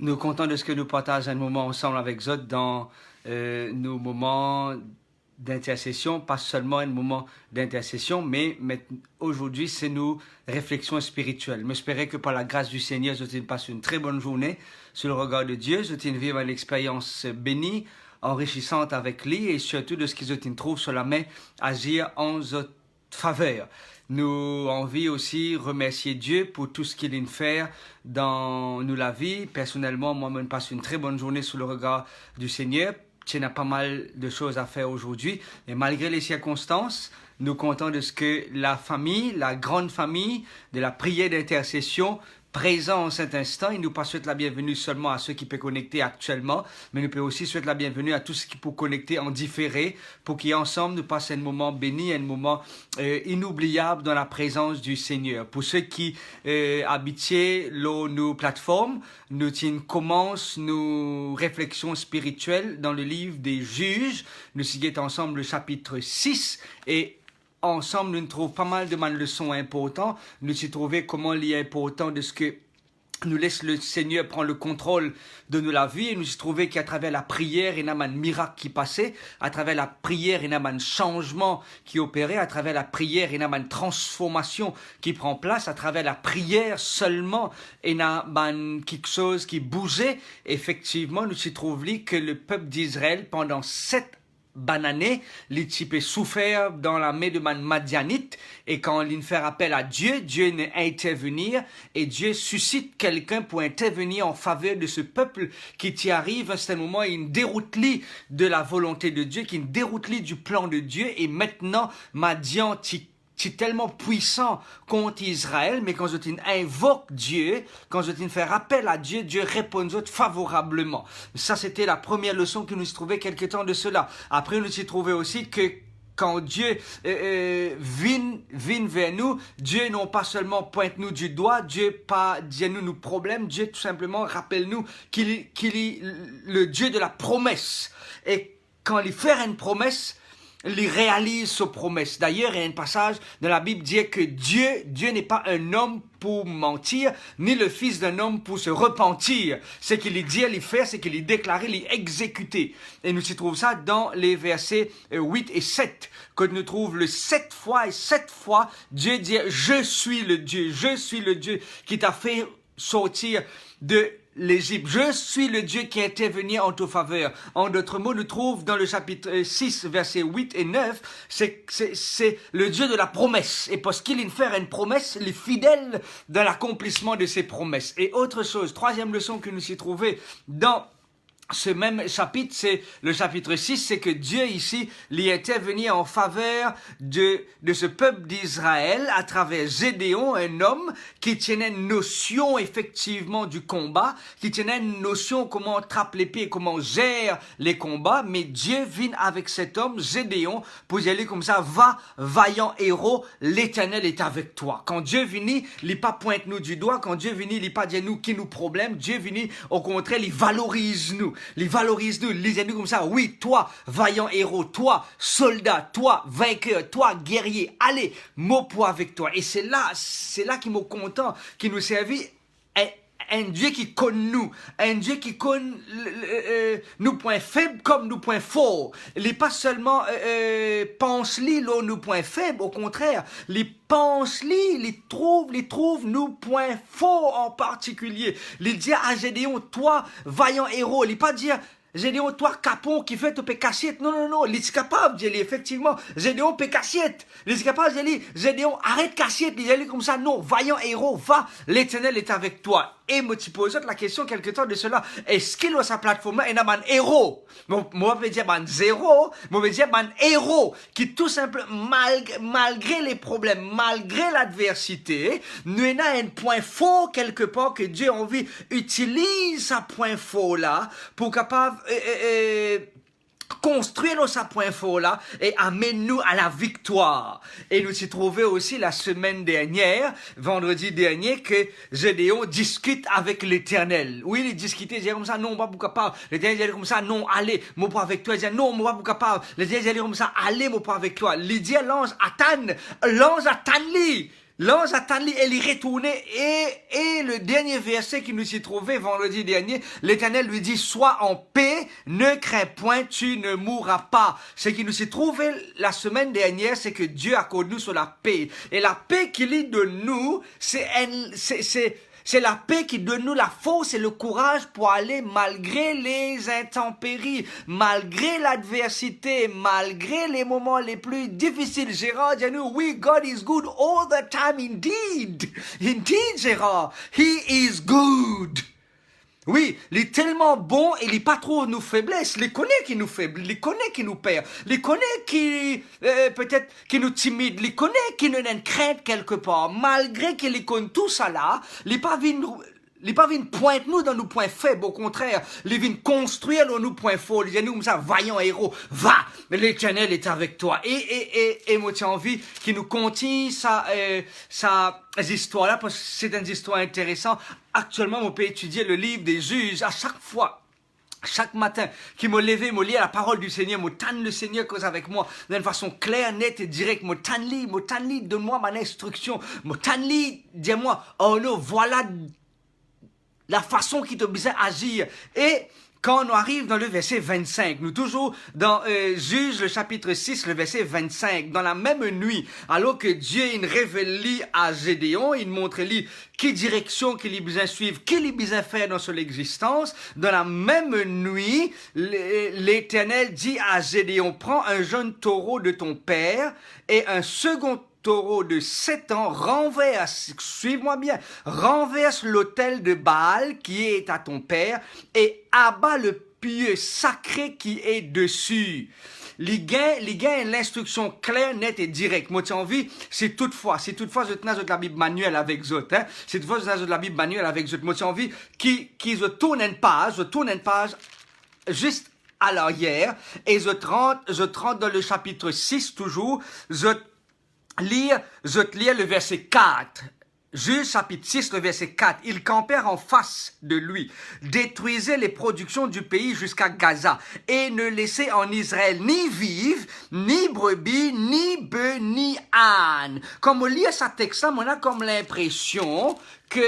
Nous comptons de ce que nous partageons un moment ensemble avec Zod dans nos moments d'intercession, pas seulement un moment d'intercession, mais aujourd'hui, c'est nos réflexions spirituelles. J'espère que par la grâce du Seigneur, je passe une très bonne journée sur le regard de Dieu, je vivre une expérience bénie, enrichissante avec lui et surtout de ce que je trouve sur la main agir en notre faveur. Nous envie aussi remercier Dieu pour tout ce qu'il vient faire dans nous la vie. Personnellement, moi-même passe une très bonne journée sous le regard du Seigneur. Tu as pas mal de choses à faire aujourd'hui. Et malgré les circonstances, nous comptons de ce que la famille, la grande famille de la prière d'intercession présent en cet instant. Il nous pas souhaite la bienvenue seulement à ceux qui peuvent connecter actuellement, mais nous peut aussi souhaiter la bienvenue à tous ceux qui peuvent connecter en différé pour qu'ensemble nous passons un moment béni, un moment inoubliable dans la présence du Seigneur. Pour ceux qui habitaient nos plateformes, nous commençons nos réflexions spirituelles dans le livre des Juges. Nous seguons ensemble le chapitre 6 et ensemble, nous trouvons pas mal de leçons importantes. Nous y trouvons comment il est important de ce que nous laisse le Seigneur prendre le contrôle de la vie et nous y trouvons qu'à travers la prière, il y a un miracle qui passait, à travers la prière, il y a un changement qui opérait, à travers la prière, il y a une transformation qui prend place, à travers la prière seulement, il y a quelque chose qui bougeait. Effectivement, nous y trouvons que le peuple d'Israël, pendant 7 année, les types souffert dans la main de Madianite et quand ils fait appel à Dieu, Dieu intervenir et Dieu suscite quelqu'un pour intervenir en faveur de ce peuple qui t'y arrive à ce moment, il déroute de la volonté de Dieu, qui déroute du plan de Dieu et maintenant Madian c'est tellement puissant contre Israël, mais quand je invoque Dieu, quand je fais appel à Dieu, Dieu répond favorablement. Ça, c'était la première leçon que nous trouvons quelque temps de cela. Après, nous y trouvons aussi que quand Dieu vient vers nous, Dieu non pas seulement pointe nous du doigt, Dieu pas dit nous nos problèmes, Dieu tout simplement rappelle nous qu'il est le Dieu de la promesse. Et quand il fait une promesse, il réalise sa promesse. D'ailleurs, il y a un passage dans la Bible qui dit que Dieu n'est pas un homme pour mentir, ni le fils d'un homme pour se repentir. Ce qu'il dit, il fait, ce qu'il déclaré, il exécuté. Et nous y trouvons ça dans les versets 8 et 7, que nous trouvons le 7 fois et 7 fois, Dieu dit, je suis le Dieu qui t'a fait sortir de l'Égypte. Je suis le Dieu qui est intervenu en ta faveur. En d'autres mots, nous trouvons dans le chapitre 6, versets 8 et 9, c'est le Dieu de la promesse. Et parce qu'il fait une promesse, il est fidèle dans l'accomplissement de ses promesses. Et autre chose, troisième leçon que nous y trouvons dans ce même chapitre, c'est le chapitre 6, c'est que Dieu ici, il est intervenu en faveur de ce peuple d'Israël à travers Gédéon, un homme qui tenait une notion effectivement du combat, qui tenait une notion comment on trappe l'épée, comment on gère les combats, mais Dieu vient avec cet homme, Gédéon, pour y aller comme ça, va, vaillant héros, l'Éternel est avec toi. Quand Dieu vient, il n'est pas pointe nous du doigt, quand Dieu vient, il n'est pas dit nous qui nous problème, Dieu vient, au contraire, il valorise nous. Les valorise nous, les nous comme ça. Oui, toi, vaillant héros, toi, soldat, toi, vainqueur, toi, guerrier. Allez, mot pour avec toi. Et c'est là qui m'a content, qui nous servit. Un Dieu qui connaît nous, un Dieu qui connaît nos points faibles comme nos points forts. Il n'est pas seulement pense-li nos points faibles, au contraire, les pense-li, les trouve nos points forts en particulier. Il dit à Gédéon, toi, vaillant héros, il n'est pas dire Gédéon, toi, capon qui fait te pécassiette. Non, il est capable d'y aller, effectivement. Gédéon, pécassiette. Il est capable d'y aller. Gédéon, arrête cassiette. Il y aller comme ça. Non, vaillant héros, va. L'Éternel est avec toi. Et me pose la question quelque temps de cela. Est-ce qu'il a sa plateforme il y a un héros? Moi, je vais dire, zéro. Moi, je vais dire, héros qui tout simplement, malgré les problèmes, malgré l'adversité, nous avons un point fort quelque part que Dieu a envie utilise ce point fort là pour capable construire ce point fort là et amène-nous à la victoire. Et nous y trouvons aussi la semaine dernière, vendredi dernier, que Gédéon discute avec l'Éternel. Oui, il discutait, il disait comme ça, non, moi, pas capable. L'Éternel disait comme ça, non, allez, moi, pas avec toi. Il disait, non, moi, pas capable. L'Éternel disait comme ça, allez, moi, pas avec toi. Il dit, lance Atan, li. L'ange attendit et il retournait et le dernier verset qui nous s'y trouvait vendredi dernier, l'Éternel lui dit, sois en paix, ne crains point, tu ne mourras pas. Ce qui nous s'y trouvait la semaine dernière, c'est que Dieu accorde nous sur la paix. Et la paix qu'il est de nous, c'est la paix qui donne nous la force et le courage pour aller malgré les intempéries, malgré l'adversité, malgré les moments les plus difficiles. Gérard dit à nous, oui, God is good all the time indeed. Indeed, Gérard, He is good. Oui, il est tellement bon et il n'est pas trop nos faiblesses. Il connaît qui nous faible, il connaît qui nous perd, il connaît qui peut-être qui nous timide, il connaît qui nous a une crainte quelque part. Malgré qu'il connaît tout ça là, il n'est pas venu pointe nous dans nos points faibles, au contraire, il vient construire dans nos points forts. Il dit nous comme ça, vaillant héros, va, l'Éternel est avec toi. Et moi j'ai envie qu'il nous continue sa histoire là parce que c'est une histoire intéressante. Actuellement, on peut étudier le livre des Juges à chaque fois. Chaque matin, qui me levait, me liait la parole du Seigneur, me tanne le Seigneur cause avec moi, d'une façon claire, nette et directe, me tanne, donne-moi ma instruction, me tanne, dis-moi, oh non, voilà la façon qui te besoin d'agir. Et quand on arrive dans le verset 25, nous toujours dans Juge le chapitre 6, le verset 25, dans la même nuit, alors que Dieu il révèle à Gédéon, il montre lui quelle direction qu'il a besoin de suivre, qu'il a besoin de faire dans son existence, dans la même nuit, l'Éternel dit à Gédéon, prends un jeune taureau de ton père et un second taureau de 7 ans, suive-moi bien, renverse l'autel de Baal qui est à ton père et abat le pieu sacré qui est dessus. Les gains, l'instruction claire, nette et directe. Moi, tu as envie, c'est toutefois, je tenais la Bible manuelle avec eux, hein. C'est toutefois, je tenais la Bible manuelle avec eux. Moi, tu as envie, qu'ils se tournent une page, juste à l'arrière, et je rentre dans le chapitre 6 toujours, je te lire le verset 4. Juge chapitre 6, le verset 4. Ils campèrent en face de lui, détruisaient les productions du pays jusqu'à Gaza, et ne laissaient en Israël ni vive, ni brebis, ni bœufs, ni âne. Comme on lit ce texte-là, on a comme l'impression que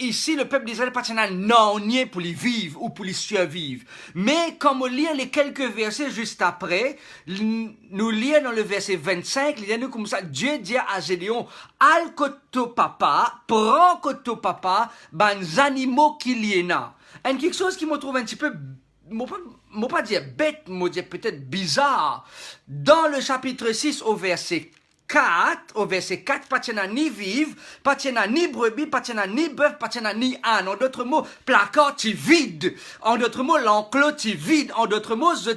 ici, le peuple d'Israël appartient à non pour les vivre ou pour les survivre. Mais comme on lit les quelques versets juste après, nous lisons dans le verset 25, il y a nous comme ça, Dieu dit à Gédéon, al koto papa, prends koto papa, ban animaux qu'il y en a. Et quelque chose qui me trouve un petit peu, moi pas dire bête, moi dire peut-être bizarre. Dans le chapitre 6 au verset 4, pas tiens ni vive, pas tiens ni brebis, pas tiens ni bœuf, pas tiens ni âne. En d'autres mots, placard tu vide. En d'autres mots, l'enclos tu vide. En d'autres mots, je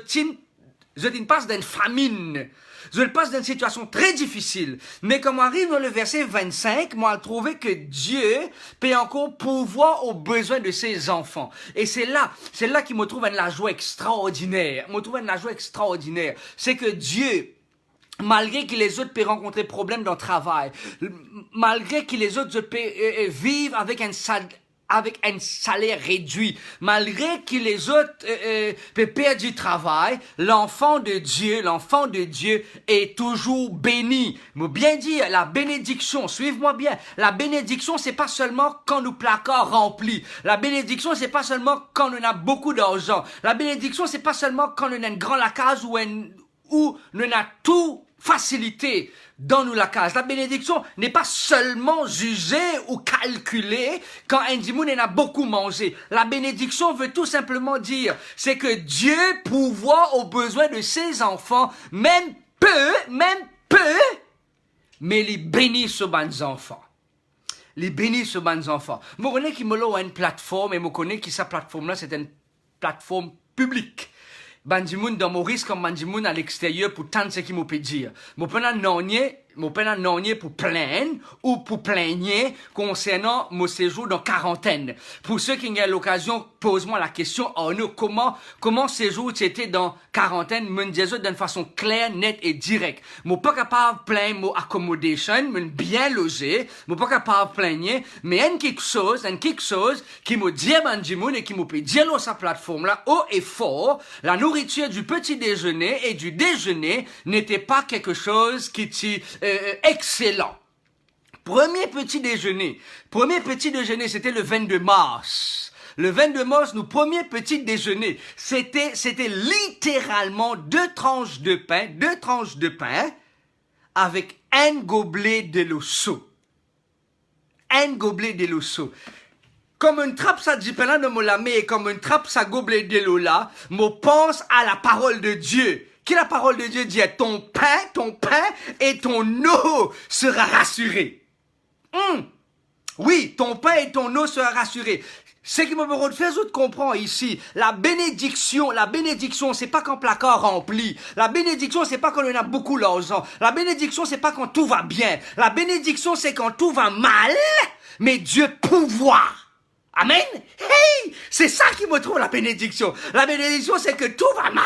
passe d'une famine. Je passe d'une situation très difficile. Mais comme on arrive dans le verset 25, moi, j'ai trouvé que Dieu peut encore pourvoir aux besoins de ses enfants. Et c'est là qui me trouve la joie extraordinaire. C'est que Dieu, malgré que les autres peuvent rencontrer problème dans le travail, malgré que les autres peuvent vivre avec un salaire réduit, malgré que les autres peuvent perdre du travail, l'enfant de Dieu est toujours béni. Mais bien dire, la bénédiction, suivez-moi bien, la bénédiction, c'est pas seulement quand nous placards remplis. La bénédiction, c'est pas seulement quand on a beaucoup d'argent. La bénédiction, c'est pas seulement quand on a une grande case où on a tout facilité dans nous la case. La bénédiction n'est pas seulement jugée ou calculée quand un dimoun en a beaucoup mangé. La bénédiction veut tout simplement dire, c'est que Dieu pourvoit aux besoins de ses enfants, même peu, mais il bénit ce bons enfants. Les bénit ce bons enfants. Je connais qui me l'a une plateforme et je connais que sa plateforme-là, c'est une plateforme publique. Bandimoun dans Maurice comme bandimoun à l'extérieur pour tant ce qui me peut dire. Mon pena nonnier pour plaindre ou pour plaigner concernant mon séjour dans quarantaine. Pour ceux qui ont l'occasion, pose-moi la question, oh non, comment séjour tu étais dans quarantaine, me disais d'une façon claire, nette et directe. Mon pas capable de plaindre mon accommodation, me bien logé, mon pas capable de plaigner, mais il y a quelque chose qui me dit à bandimoun et qui me peut dire sur sa plateforme là, haut et fort, la nourriture du petit déjeuner et du déjeuner n'était pas quelque chose qui était excellent. Premier petit déjeuner. Premier petit déjeuner, c'était le 22 mars. Le 22 mars, nous premier petit déjeuner. C'était littéralement deux tranches de pain avec un gobelet de l'eau chaude. Un gobelet de l'eau chaude. Comme une trappe ça dit pendant de mon lame et comme une trappe ça gobelet de l'eau là, me pense à la parole de Dieu. Qui la parole de Dieu dit, ton pain et ton eau sera rassuré. Oui, ton pain et ton eau sera rassuré. Ce qui me fait de comprendre ici, la bénédiction, c'est pas quand placard rempli. La bénédiction, c'est pas quand on a beaucoup d'argent. La bénédiction, c'est pas quand tout va bien. La bénédiction, c'est quand tout va mal, mais Dieu pourvoit. Amen. Hey, c'est ça qui me trouve la bénédiction. La bénédiction, c'est que tout va mal,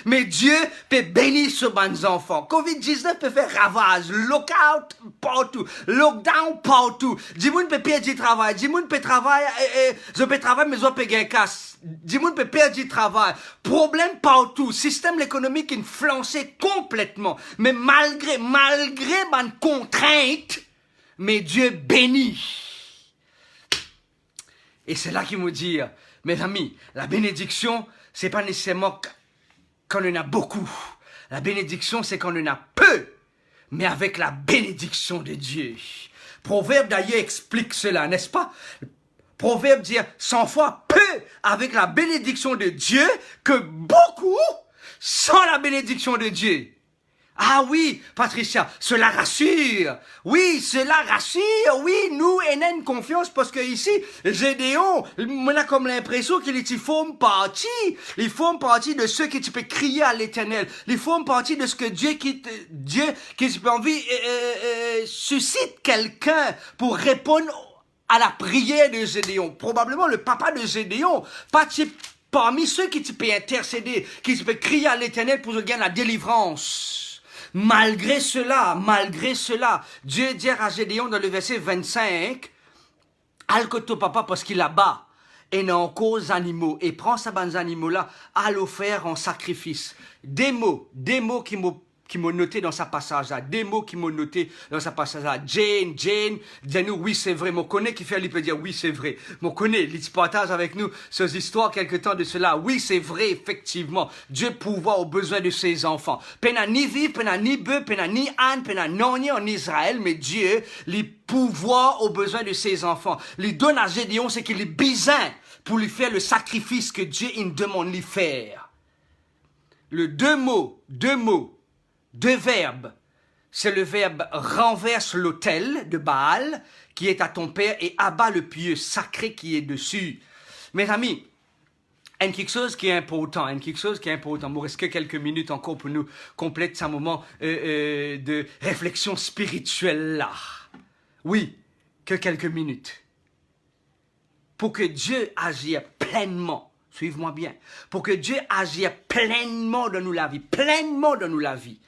mais Dieu peut bénir ce bons enfants. Covid-19 peut faire ravage, lockout partout, lockdown partout. Dimoun peut perdre du travail, Dimoun peut travailler, je peux travailler, mais je peux gagner casse. Dimoun peut perdre du travail. Problème partout, système économique influencé complètement. Mais malgré ma contrainte, mais Dieu bénit. Et c'est là qu'il me dit, mes amis, la bénédiction, c'est pas nécessairement quand on en a beaucoup. La bénédiction, c'est quand on en a peu, mais avec la bénédiction de Dieu. Proverbe d'ailleurs explique cela, n'est-ce pas? Proverbe dit 100 fois peu avec la bénédiction de Dieu que beaucoup sans la bénédiction de Dieu. Ah oui, Patricia, cela rassure. Oui, cela rassure. Oui, nous, on a une confiance parce que ici, Gédéon, on a comme l'impression qu'il forme partie. Il forme partie de ceux que tu peux crier à l'Éternel. Il forme partie de ce que Dieu qui tu peux envie, suscite quelqu'un pour répondre à la prière de Gédéon. Probablement le papa de Gédéon, parmi ceux qui tu peux intercéder, qui tu peux crier à l'Éternel pour gagner la délivrance. Malgré cela, Dieu dit à Gédéon dans le verset 25, « Al-Koto papa parce qu'il abat et n'en cause animaux et prend ces bons animaux-là à l'offrir en sacrifice. » Des mots qui m'ont noté dans sa passage-là. Des mots qui m'ont noté dans sa passage-là. Jane, dis-nous, oui, c'est vrai. Mon connaît qui fait, il peut dire, oui, c'est vrai. Mon connaît, il partage avec nous ces histoires quelque temps de cela. Oui, c'est vrai, effectivement. Dieu pourvoit aux besoins de ses enfants. Pena ni vivre, pena ni bœuf, pena ni âne, pena non ni en Israël, mais Dieu, lui pourvoit aux besoins de ses enfants. Lui donne à Gédéon ce qu'il est besoin pour lui faire le sacrifice que Dieu, il demande de lui faire. Le deux verbes, c'est le verbe renverse l'autel de Baal qui est à ton père et abat le pieu sacré qui est dessus. Mes amis, il y a quelque chose qui est important, il me reste que quelques minutes encore pour nous compléter ce moment de réflexion spirituelle là. Oui, que quelques minutes. Pour que Dieu agisse pleinement, suive-moi bien, pour que Dieu agisse pleinement dans nous la vie,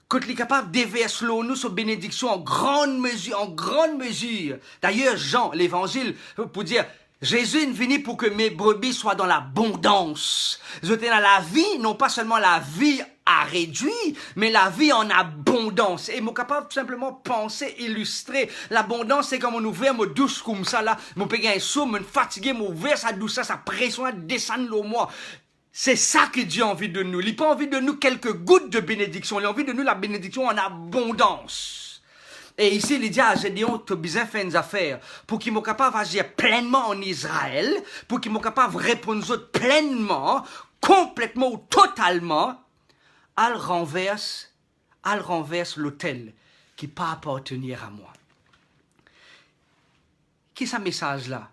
quand il est capable de déverser nous sur bénédiction en grande mesure. D'ailleurs, Jean, l'évangile, pour dire, Jésus est venu pour que mes brebis soient dans l'abondance. Je dans la vie, non pas seulement la vie à réduire, mais la vie en abondance. Et moi capable simplement penser, illustrer. L'abondance, c'est comme on ouvre mon douche comme ça, là, mon péguin est sourd, mon fatigué, mon ouvert sa douceur, sa pression, descend le moi. C'est ça que Dieu a envie de nous. Il n'a pas envie de nous quelques gouttes de bénédiction. Il a envie de nous la bénédiction en abondance. Et ici, il dit à Gédéon, tu as besoin de faire une affaire pour qu'il soit capable d'agir pleinement en Israël, pour qu'il soit capable de répondre aux autres pleinement, complètement ou totalement. Elle renverse l'autel qui ne peut pas appartenir à moi. Qui est ce message-là?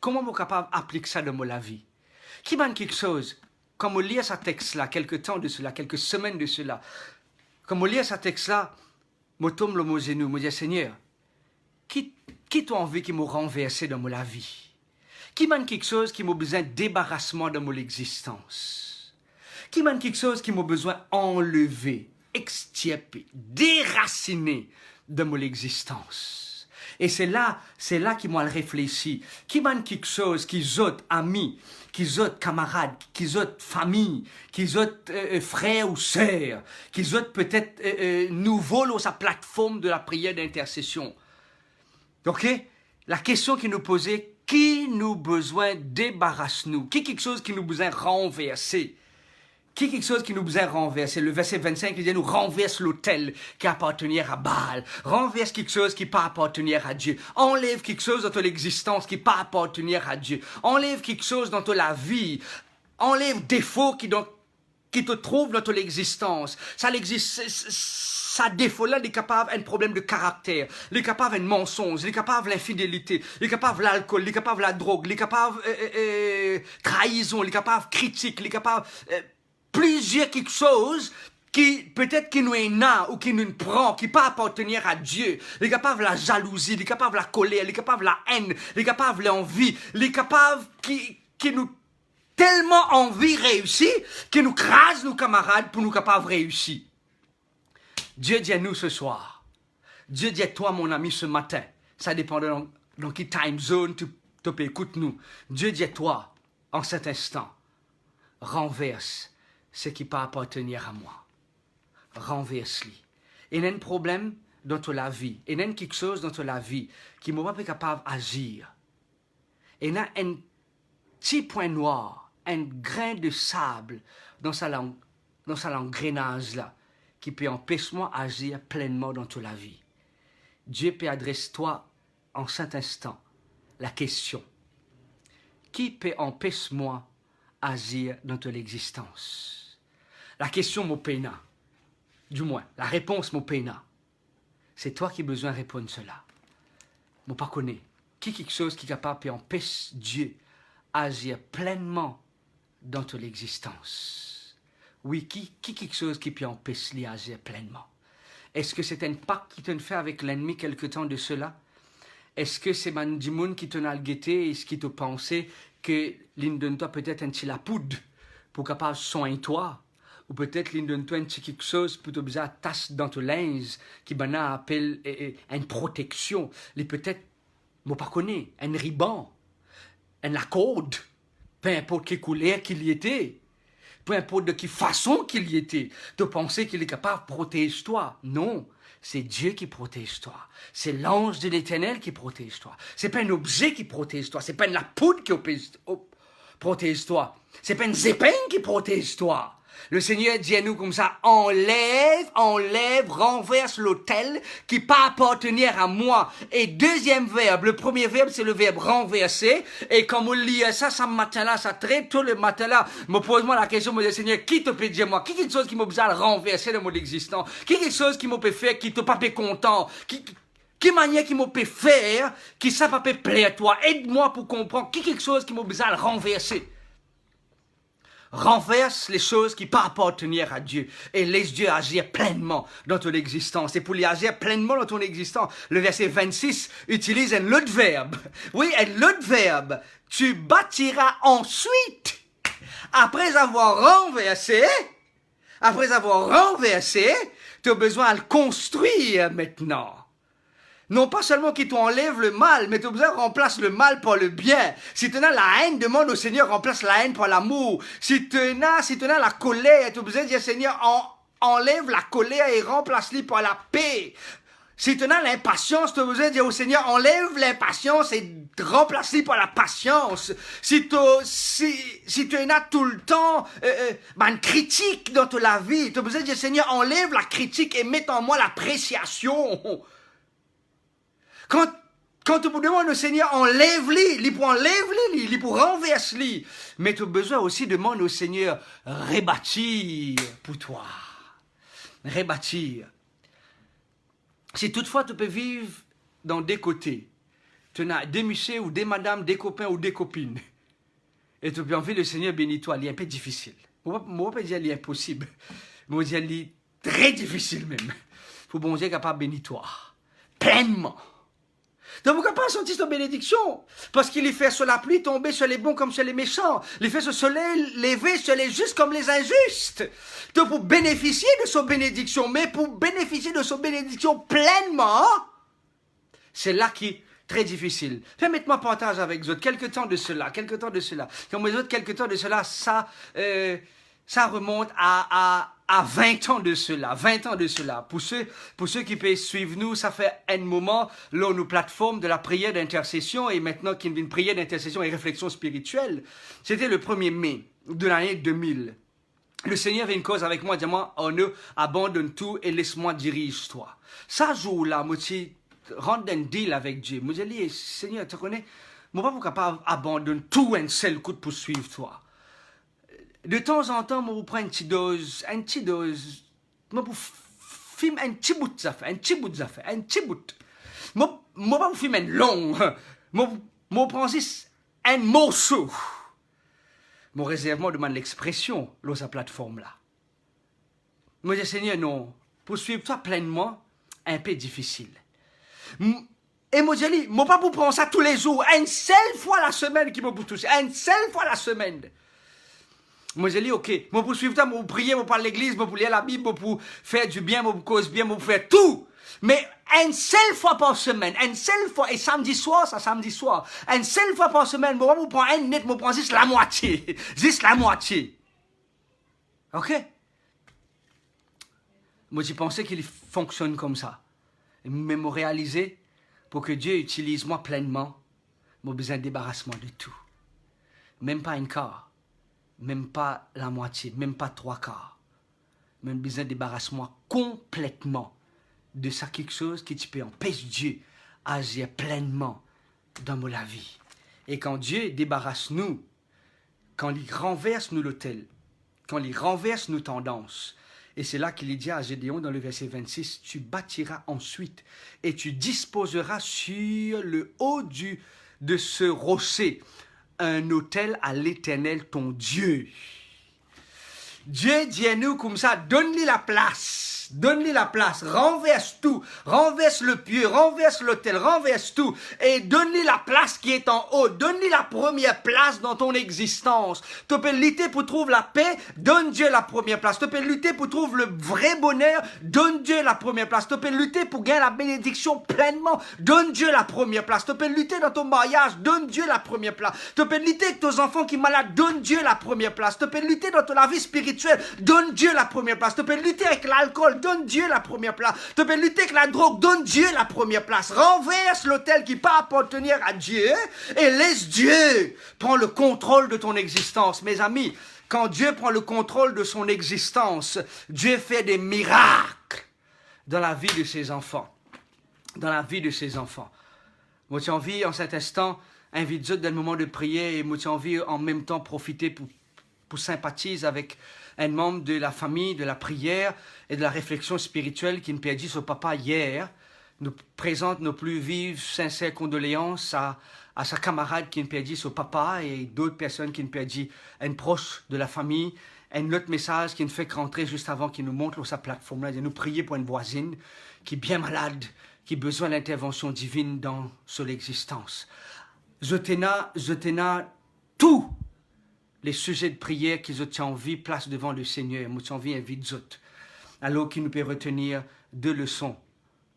Comment je suis capable d'appliquer ça dans ma vie? Qui m'a quelque chose, comme on lit ce texte-là, quelques temps de cela, quelques semaines de cela, comme on lit ce texte-là, je tombe le mot genou, je dis, Seigneur, qui t'a envie qui m'a renversé dans ma vie? Qui m'a quelque chose qui m'a besoin de débarrassement de mon existence? Qui m'a quelque chose qui m'a besoin d'enlever, extirper, déraciner de mon existence? Et c'est là qu'il m'a réfléchi. Qui m'a quelque chose, qui autres amis, qui autres camarades, qui autres familles, qui autres frères ou sœurs, qui autres peut-être nouveaux sur sa plateforme de la prière d'intercession. Ok? La question qui nous posait, qui nous besoin débarrasse-nous? Qui quelque chose qui nous besoin renverser? Qui quelque chose qui nous besoin renverser? Le verset 25, il dit, nous renverse l'autel qui appartenait à Baal. Renverse quelque chose qui pas appartenir à Dieu. Enlève quelque chose dans ton existence qui pas appartenir à Dieu. Enlève quelque chose dans ta vie. Enlève défaut qui te trouve dans ton existence. Ça défaut-là, il est capable d'un problème de caractère, il est capable d'un mensonge, il est capable de l'infidélité, il est capable de l'alcool, il est capable de la drogue, il est capable de trahison, il est capable de critique, il est capable plusieurs quelque chose qui peut-être qui nous est là ou qui nous prend, qui pas appartenir à Dieu. Il est capable de la jalousie, il est capable de la colère, il est capable de la haine, il est capable de l'envie, il est capable qui nous tellement envie réussir, qui nous crase nos camarades pour nous capables de réussir. Dieu dit à nous ce soir. Dieu dit à toi, mon ami, ce matin. Ça dépend de dans quelle time zone tu peux écouter nous. Dieu dit à toi, en cet instant, renverse ce qui peut appartenir à moi. Renverse-le. Il y a un problème dans la vie. Il y a quelque chose dans la vie qui ne m'a pas capable d'agir. Il y a un petit point noir, un grain de sable dans l'engrenage là, qui peut empêcher moi d'agir pleinement dans toute la vie. Dieu peut adresser toi en cet instant la question. Qui peut empêcher moi d'agir dans toute l'existence? La question mon peina. Du moins, la réponse mon peina. C'est toi qui as besoin de répondre cela. Moi pas connais. Qui quelque chose qui est capable de empêcher Dieu d'agir pleinement dans toute l'existence? Oui, qui quelque chose qui peut empêcher lui d'agir pleinement? Est-ce que c'est un pacte qui te fait avec l'ennemi quelque temps de cela? Est-ce que c'est du monde qui te a guetté et ce qui te pensait que l'une de toi peut-être un petit la poudre pour capable soigner toi? Ou peut-être l'une de toi un petit quelque chose pour te besoin tasse dans ton linge qui maintenant appelle une protection. Les peut-être, moi pas connais, un ruban, un corde, peu importe quelle couleur qu'il y était. Peu importe de quelle façon qu'il y était, de penser qu'il est capable de protéger toi. Non, c'est Dieu qui protège toi. C'est l'ange de l'Éternel qui protège toi. C'est pas un objet qui protège toi. C'est pas la poudre qui protège toi. C'est pas une épingle qui protège toi. Le Seigneur dit à nous comme ça, enlève, renverse l'autel qui pas appartenir à moi. Et deuxième verbe, le premier verbe c'est le verbe renverser. Et quand on lit ça, ce matin-là, ça très tôt le matin-là, me pose-moi la question, me dit Seigneur, qui te peut dire moi? Qui quelque chose qui m'a besoin de renverser dans mon existence? Qui quelque chose qui m'a peut faire, qui te pas peut content? Quelle manière qui m'a peut faire, qui ça pas peut plaire à toi? Aide-moi pour comprendre. Qui quelque chose qui m'a besoin de renverser? Renverse les choses qui ne pas appartenir à Dieu et laisse Dieu agir pleinement dans ton existence. Et pour lui agir pleinement dans ton existence, le verset 26 utilise un autre verbe. Oui, un autre verbe. Tu bâtiras ensuite, après avoir renversé, tu as besoin de le construire maintenant. Non pas seulement qu'il t'enlève le mal, mais tu as besoin de remplacer le mal par le bien. Si tu as la haine, demande au Seigneur, remplace la haine par l'amour. Si tu as la colère, tu as besoin de dire, Seigneur, enlève la colère et remplace-la par la paix. Si tu as l'impatience, tu as besoin de dire au Seigneur, enlève l'impatience et remplace-la par la patience. Si tu as tout le temps une critique dans ta vie, tu as besoin de dire, Seigneur, enlève la critique et mets en moi l'appréciation. Quand tu demandes au Seigneur, enlève-les, il pour renverse-les. Mais tu as besoin aussi de demander au Seigneur, rebâtir pour toi. Rebâtir. Si toutefois tu peux vivre dans des côtés, tu as des messieurs ou des madames, des copains ou des copines, et tu peux envie le Seigneur bénit toi, il est un peu difficile. Je ne vais pas dire qu'il est impossible, mais je vais dire qu'il est très difficile même. Pour bon Dieu capable de bénir toi, pleinement. Donc, vous ne pouvez pas sentir cette bénédiction. Parce qu'il y fait sur la pluie tomber sur les bons comme sur les méchants. Il fait ce soleil lever sur les justes comme les injustes. Donc, pour bénéficier de cette bénédiction, mais pour bénéficier de cette bénédiction pleinement, c'est là qui est très difficile. Permettez-moi de partager avec vous autres quelques temps de cela. Comme les autres, quelques temps de cela, ça, Ça remonte à 20 ans de cela, 20 ans de cela. Pour ceux qui peuvent suivre nous, ça fait un moment, là, nous plateforme de la prière d'intercession et maintenant qu'il y a une prière d'intercession et réflexion spirituelle. C'était le 1er mai de l'année 2000. Le Seigneur avait une cause avec moi, dis-moi, oh non, abandonne tout et laisse-moi diriger toi. Ça jour-là, moi, je rentre un deal avec Dieu. Moi, je dis, Seigneur, tu connais, moi, pas capable d'abandonner tout un seul coup pour suivre toi. De temps en temps, moi, vous prends une petite dose, moi, vous filme un petit bout de ça fait, un petit bout. Moi, pas vous filme un long, moi, prends un morceau. Mon réservement demande l'expression dans sa plateforme-là. Moi, je dis, Seigneur, non, pour suivre toi pleinement, un peu difficile. Et moi, je dis, moi, pas pour prendre ça tous les jours, une seule fois la semaine qui m'a pour toucher, une seule fois la semaine. Moi, je dis, ok, moi, pour suivre toi, moi, pour prier, moi, pour l'église, moi, pour lire la Bible, moi, pour faire du bien, moi, pour cause bien, moi, pour faire tout. Mais une seule fois par semaine, une seule fois, et samedi soir, une seule fois par semaine, moi, vous prends un net, moi, prends juste la moitié. Juste la moitié. Ok? Moi, j'ai pensé qu'il fonctionne comme ça. Mais moi, réaliser, pour que Dieu utilise moi pleinement, moi, besoin de débarrassement de tout. Même pas un quart. Même pas la moitié. Même pas 3/4. Même besoin de débarrassement complètement de ça quelque chose qui peut empêcher Dieu à agir pleinement dans la vie. Et quand Dieu débarrasse nous, quand il renverse nous l'autel, quand il renverse nos tendances, et c'est là qu'il dit à Gédéon dans le verset 26, tu bâtiras ensuite et tu disposeras sur le haut de ce rocher un autel à l'Éternel ton Dieu. Dieu dit à nous comme ça, donne-lui la place. Donne-lui la place, renverse tout, renverse le pieu, renverse l'autel, renverse tout et donne-lui la place qui est en haut, donne-lui la première place dans ton existence. Tu peux lutter pour trouver la paix, donne Dieu la première place. Tu peux lutter pour trouver le vrai bonheur, donne Dieu la première place. Tu peux lutter pour gagner la bénédiction pleinement, donne Dieu la première place. Tu peux lutter dans ton mariage, donne Dieu la première place. Tu peux lutter avec tes enfants qui sont malades, donne Dieu la première place. Tu peux lutter dans ta vie spirituelle, donne Dieu la première place. Tu peux lutter avec l'alcool, donne Dieu la première place. Tu peux lutter avec la drogue, donne Dieu la première place. Renverse l'autel qui peut appartenir à Dieu et laisse Dieu prendre le contrôle de ton existence. Mes amis, quand Dieu prend le contrôle de son existence, Dieu fait des miracles dans la vie de ses enfants. Dans la vie de ses enfants. Moi, j'ai envie, en cet instant, inviter dans le moment de prière et moi, j'ai envie, en même temps, profiter pour sympathiser avec un membre de la famille, de la prière et de la réflexion spirituelle qui nous a dit son papa hier, nous présente nos plus vives, sincères condoléances à sa camarade qui nous a dit son papa et d'autres personnes qui nous a dit un proche de la famille. Un autre message qui nous fait rentrer juste avant qu'il nous montre sa plateforme là, de nous prier pour une voisine qui est bien malade, qui a besoin d'intervention divine dans son existence. Je tenais tout les sujets de prière qu'ils ont envie place devant le Seigneur. Moi, j'ai envie invite autres. Alors qu'il nous peut retenir 2 leçons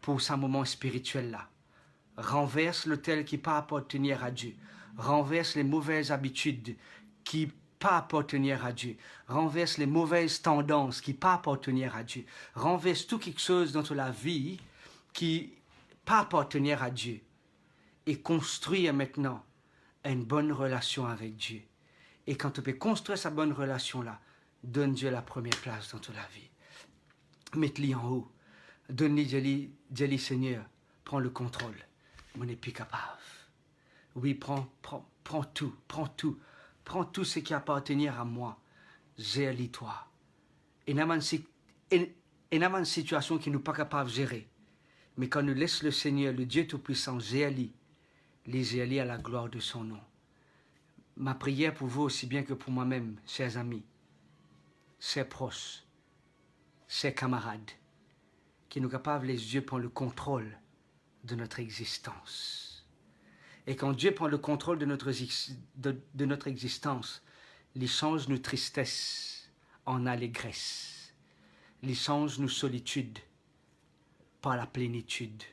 pour ce moment spirituel là. Renverse l'autel qui pas appartenir à Dieu. Renverse les mauvaises habitudes qui pas appartenir à Dieu. Renverse les mauvaises tendances qui pas appartenir à Dieu. Renverse tout quelque chose dans la vie qui pas appartenir à Dieu. Et construire maintenant une bonne relation avec Dieu. Et quand tu peux construire sa bonne relation-là, donne Dieu la première place dans toute la vie. Mets-le en haut. Donne-lui, dis-lui, Seigneur, prends le contrôle. On n'est plus capable. Oui, prends tout. Prends tout ce qui appartient à moi. Gère-le toi. Et il y a une situation qui nous pas capable de gérer. Mais quand nous laisse le Seigneur, le Dieu Tout-Puissant, gère-le, les gère-le à la gloire de son nom. Ma prière pour vous aussi bien que pour moi-même, chers amis, chers proches, chers camarades, qui nous capables les yeux prendre le contrôle de notre existence. Et quand Dieu prend le contrôle de notre existence, il change nos tristesses en allégresse. Il change nos solitudes par la plénitude.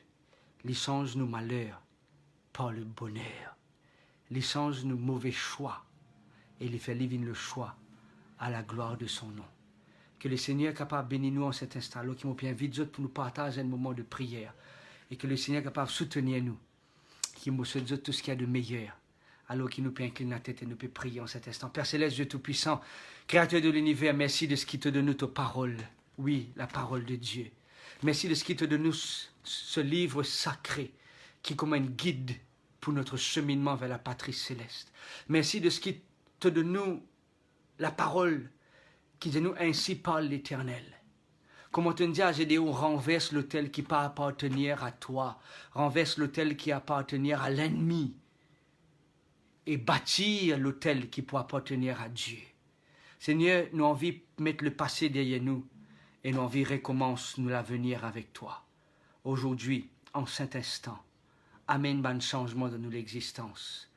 Il change nos malheurs par le bonheur. Il change nos mauvais choix et il fait vivre le choix à la gloire de son nom. Que le Seigneur est capable de bénir nous en cet instant, alors qu'il m'a bien vite pour nous partager un moment de prière. Et que le Seigneur est capable de soutenir nous, qu'il nous dit tout ce qu'il y a de meilleur, alors qu'il nous peut incliner la tête et nous peut prier en cet instant. Père Céleste, Dieu Tout-Puissant, Créateur de l'univers, merci de ce qui te donne ta parole. Oui, la parole de Dieu. Merci de ce qui te donne ce livre sacré, qui est comme un guide pour notre cheminement vers la patrie céleste. Merci de ce qui te donne la parole, qui dit nous ainsi parle l'Éternel. Comme on te dit à Gédéon, renverse l'autel qui peut appartenir à toi, renverse l'autel qui appartenir à l'ennemi, et bâtir l'autel qui peut appartenir à Dieu. Seigneur, nous avons envie de mettre le passé derrière nous, et nous avons envie de recommencer nous l'avenir avec toi. Aujourd'hui, en cet instant, amène un changement dans notre existence.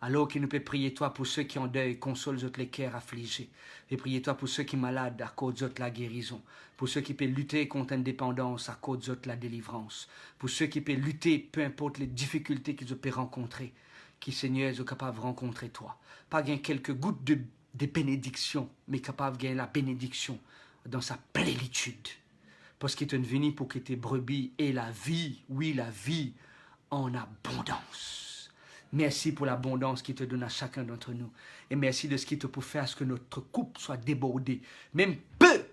Alors qu'il nous peut prier toi pour ceux qui ont deuil, console les cœurs affligés. Et prier toi pour ceux qui sont malades, à cause de la guérison. Pour ceux qui peuvent lutter contre l'indépendance, à cause de la délivrance. Pour ceux qui peuvent lutter, peu importe les difficultés qu'ils peuvent rencontrer. Qui, Seigneur, est capable de rencontrer toi. Pas gagner quelques gouttes de bénédiction, mais capable de gagner la bénédiction dans sa plénitude. Parce qu'il est venu pour que tes brebis aient la vie, oui, la vie en abondance. Merci pour l'abondance qu'il te donne à chacun d'entre nous. Et merci de ce qu'il te peut faire à ce que notre couple soit débordé. Même peu,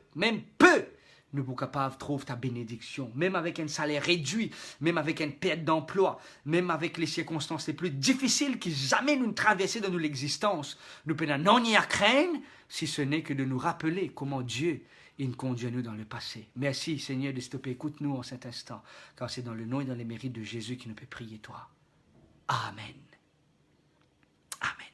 nous sommes capables de trouver ta bénédiction. Même avec un salaire réduit, même avec une perte d'emploi, même avec les circonstances les plus difficiles qui jamais nous traversent dans notre existence. Nous pouvons rien à craindre, si ce n'est que de nous rappeler comment Dieu il conduit nous dans le passé. Merci Seigneur de stopper. Écoute-nous en cet instant, car c'est dans le nom et dans les mérites de Jésus que nous peut prier toi. Amen. Amen.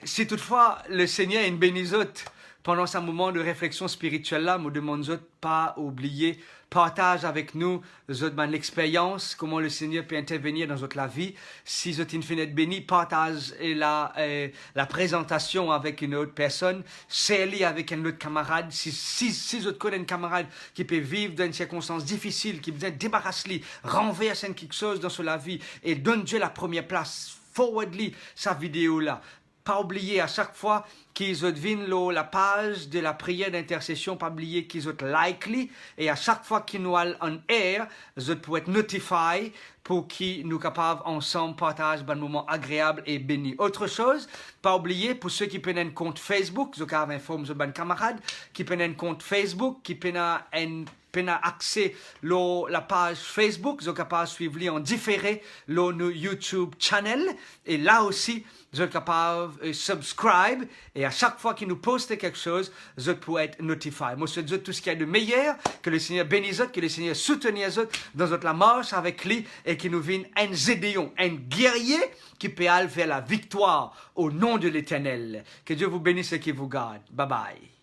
Si toutefois le Seigneur est une bénisote pendant ce moment de réflexion spirituelle là, me demande pas oublier, partage avec nous l'expérience, comment le Seigneur peut intervenir dans notre vie. Si vous êtes une fenêtre bénie, partage la présentation avec une autre personne, share-les avec un autre camarade. Si vous connaissez un camarade qui peut vivre dans une circonstance difficile, qui besoin débarrasser, renverse quelque chose dans sa vie et donne Dieu la première place, forward-lui sa vidéo là. Pas oublier à chaque fois qu'ils ont vu la page de la prière d'intercession, pas oublier qu'ils ont like et à chaque fois qu'ils nous allent en air, ils peuvent être notifiés pour qu'ils nous capables ensemble partager un moment agréable et béni. Autre chose, pas oublier pour ceux qui prennent un compte Facebook, ils peuvent informer leurs camarades qui prennent un compte Facebook, qui prennent accès à la page Facebook, ils sont capables de suivre en différé nos YouTube channel et là aussi vous êtes capable de subscribe et à chaque fois qu'il nous poste quelque chose, vous pouvez être notifié. Moi, je souhaite tout ce qu'il y a de meilleur, que le Seigneur bénisse, que le Seigneur soutienne dans notre marche avec lui et qu'il nous vienne un Gédéon, un guerrier qui peut aller vers la victoire au nom de l'Éternel. Que Dieu vous bénisse et qu'il vous garde. Bye bye.